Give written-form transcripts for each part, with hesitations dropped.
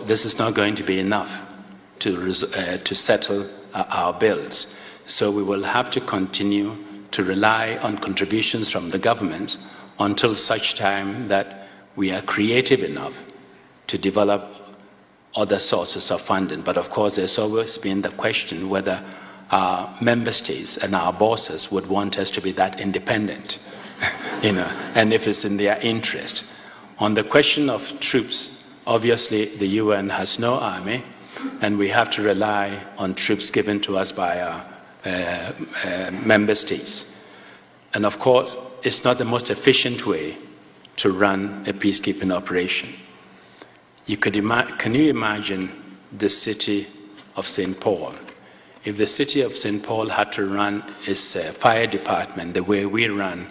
this is not going to be enough to settle our bills. So we will have to continue to rely on contributions from the governments until such time that we are creative enough to develop other sources of funding. But of course, there's always been the question whether our member states and our bosses would want us to be that independent, and if it's in their interest. On the question of troops, obviously the UN has no army, and we have to rely on troops given to us by our member states. And of course, it's not the most efficient way to run a peacekeeping operation. Can you imagine the city of St. Paul? If the city of St. Paul had to run its fire department the way we run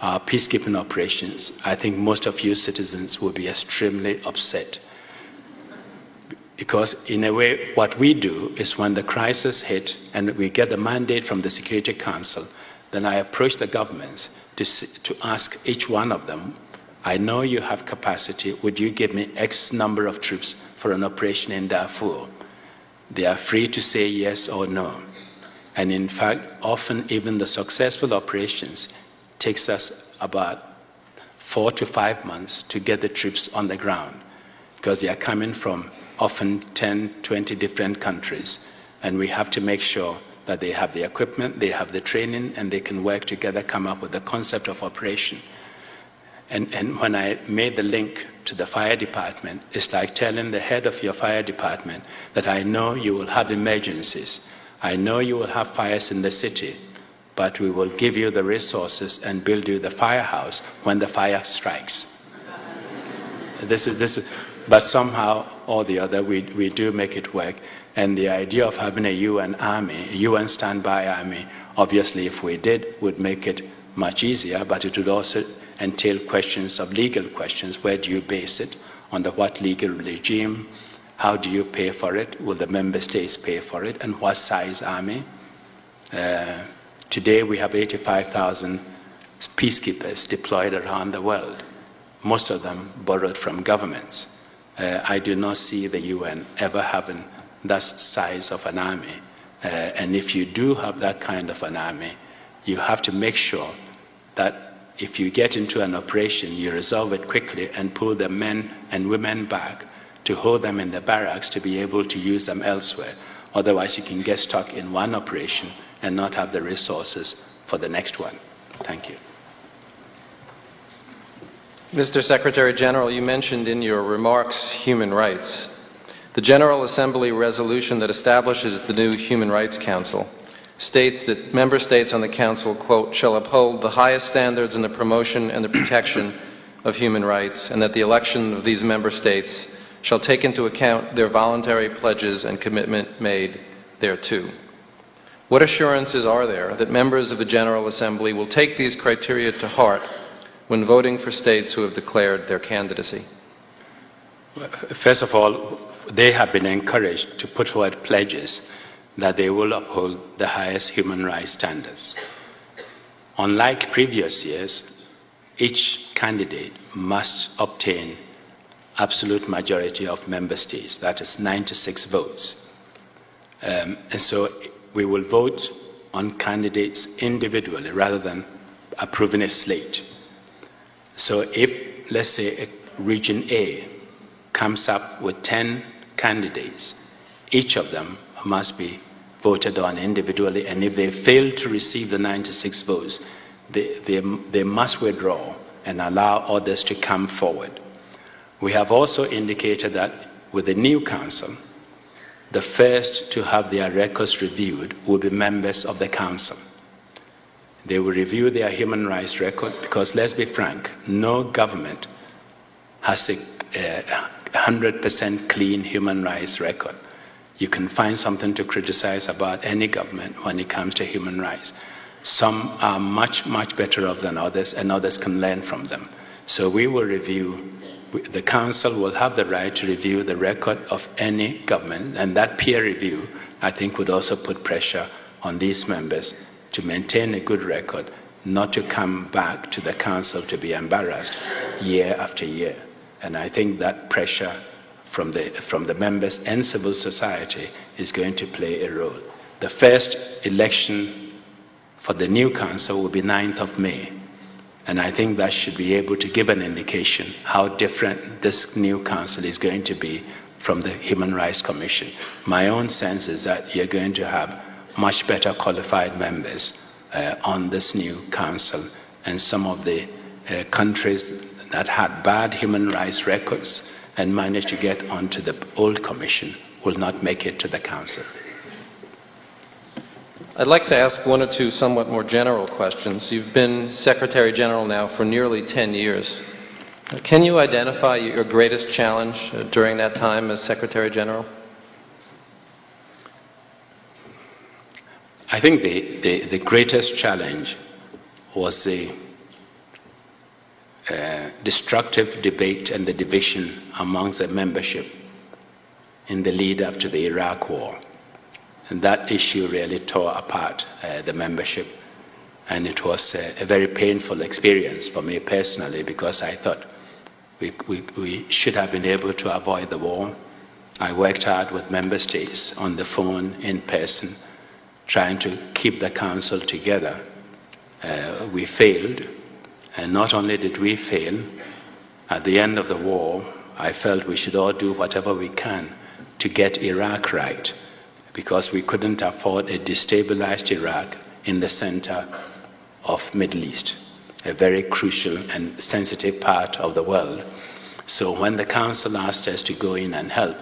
our peacekeeping operations, I think most of you citizens would be extremely upset. Because in a way, what we do is when the crisis hit and we get the mandate from the Security Council, then I approach the governments to ask each one of them, I know you have capacity, would you give me X number of troops for an operation in Darfur? They are free to say yes or no. And in fact, often even the successful operations takes us about 4 to 5 months to get the troops on the ground, because they are coming from often 10, 20 different countries. And we have to make sure that they have the equipment, they have the training, and they can work together, come up with the concept of operation. And when I made the link to the fire department, it's like telling the head of your fire department that I know you will have emergencies. I know you will have fires in the city, but we will give you the resources and build you the firehouse when the fire strikes. But somehow or the other, we do make it work. And the idea of having a UN army, a UN standby army, obviously if we did, would make it much easier, but it would also entail questions of legal questions. Where do you base it? Under what legal regime? How do you pay for it? Will the member states pay for it? And what size army? Today we have 85,000 peacekeepers deployed around the world, most of them borrowed from governments. I do not see the UN ever having that size of an army. And if you do have that kind of an army, you have to make sure that if you get into an operation, you resolve it quickly and pull the men and women back to hold them in the barracks to be able to use them elsewhere. Otherwise, you can get stuck in one operation and not have the resources for the next one. Thank you. Mr. Secretary General, you mentioned in your remarks human rights. The General Assembly resolution that establishes the new Human Rights Council states that member states on the Council, quote, shall uphold the highest standards in the promotion and the protection of human rights, and that the election of these member states shall take into account their voluntary pledges and commitment made thereto. What assurances are there that members of the General Assembly will take these criteria to heart when voting for states who have declared their candidacy? First of all, they have been encouraged to put forward pledges that they will uphold the highest human rights standards. Unlike previous years, each candidate must obtain absolute majority of member states, that is 96 votes. And so we will vote on candidates individually rather than approving a slate. So if, let's say, Region A comes up with 10 candidates, each of them must be voted on individually, and if they fail to receive the 96 votes, they must withdraw and allow others to come forward. We have also indicated that with the new council, the first to have their records reviewed will be members of the council. They will review their human rights record because, let's be frank, no government has a 100% clean human rights record. You can find something to criticize about any government when it comes to human rights. Some are much, much better off than others, and others can learn from them. So we will review, the Council will have the right to review the record of any government, and that peer review, I think, would also put pressure on these members to maintain a good record, not to come back to the Council to be embarrassed year after year. And I think that pressure from the members and civil society is going to play a role. The first election for the new council will be 9th of May. And I think that should be able to give an indication how different this new council is going to be from the Human Rights Commission. My own sense is that you're going to have much better qualified members on this new council, and some of the countries that had bad human rights records and managed to get onto the old commission will not make it to the council. I'd like to ask one or two somewhat more general questions. You've been Secretary General now for nearly 10 years. Can you identify your greatest challenge during that time as Secretary General? I think the greatest challenge was the destructive debate and the division amongst the membership in the lead up to the Iraq War. And that issue really tore apart the membership. And it was a very painful experience for me personally, because I thought we should have been able to avoid the war. I worked hard with member states on the phone, in person, trying to keep the council together. We failed. And not only did we fail, at the end of the war, I felt we should all do whatever we can to get Iraq right, because we couldn't afford a destabilized Iraq in the center of Middle East, a very crucial and sensitive part of the world. So when the council asked us to go in and help,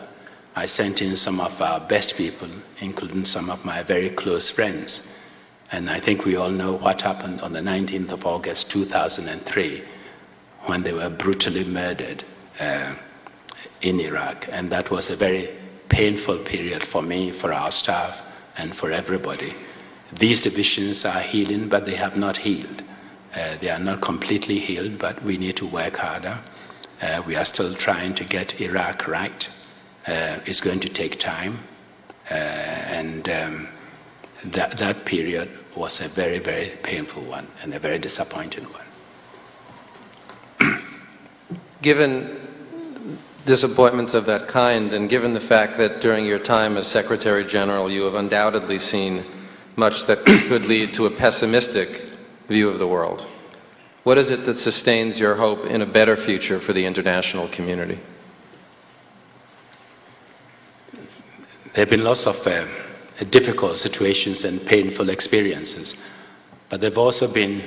I sent in some of our best people, including some of my very close friends. And I think we all know what happened on the 19th of August 2003, when they were brutally murdered in Iraq. And that was a very painful period for me, for our staff, and for everybody. These divisions are healing, but they have not healed. They are not completely healed, but we need to work harder. We are still trying to get Iraq right. It's going to take time. That period was a very, very painful one and a very disappointing one. Given disappointments of that kind, and given the fact that during your time as Secretary General you have undoubtedly seen much that could lead to a pessimistic view of the world, what is it that sustains your hope in a better future for the international community? There have been lots of difficult situations and painful experiences, but there have also been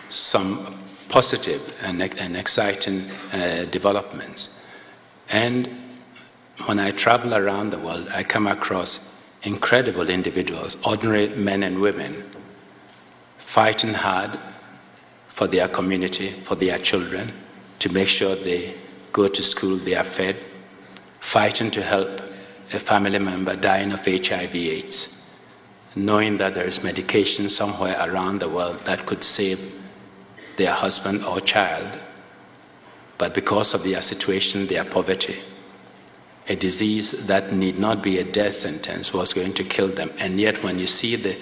some positive and exciting developments. And when I travel around the world, I come across incredible individuals, ordinary men and women, fighting hard for their community, for their children, to make sure they go to school, they are fed, fighting to help a family member dying of HIV/AIDS, knowing that there is medication somewhere around the world that could save their husband or child, but because of their situation, their poverty, a disease that need not be a death sentence was going to kill them. And yet when you see the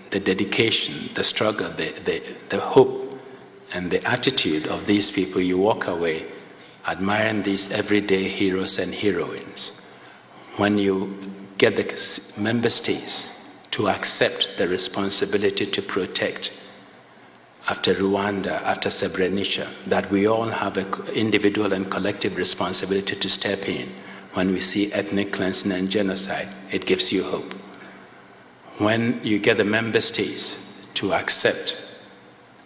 dedication, the struggle, the hope, and the attitude of these people, you walk away admiring these everyday heroes and heroines. When you get the member states to accept the responsibility to protect, after Rwanda, after Srebrenica, that we all have an individual and collective responsibility to step in. When we see ethnic cleansing and genocide, it gives you hope. When you get the member states to accept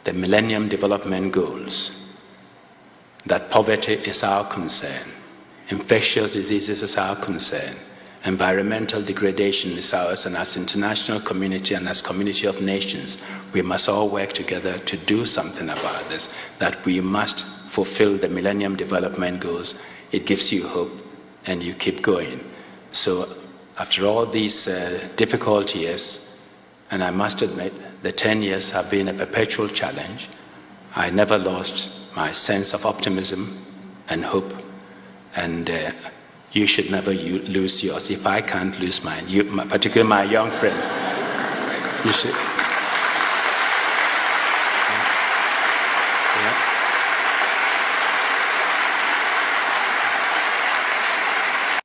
the Millennium Development Goals, that poverty is our concern, infectious diseases is our concern, environmental degradation is ours, and as international community and as community of nations, we must all work together to do something about this, that we must fulfill the Millennium Development Goals. It gives you hope, and you keep going. So after all these difficult years, and I must admit, the 10 years have been a perpetual challenge, I never lost my sense of optimism and hope, and you should never lose yours. If I can't lose mine, particularly my young friends, you should.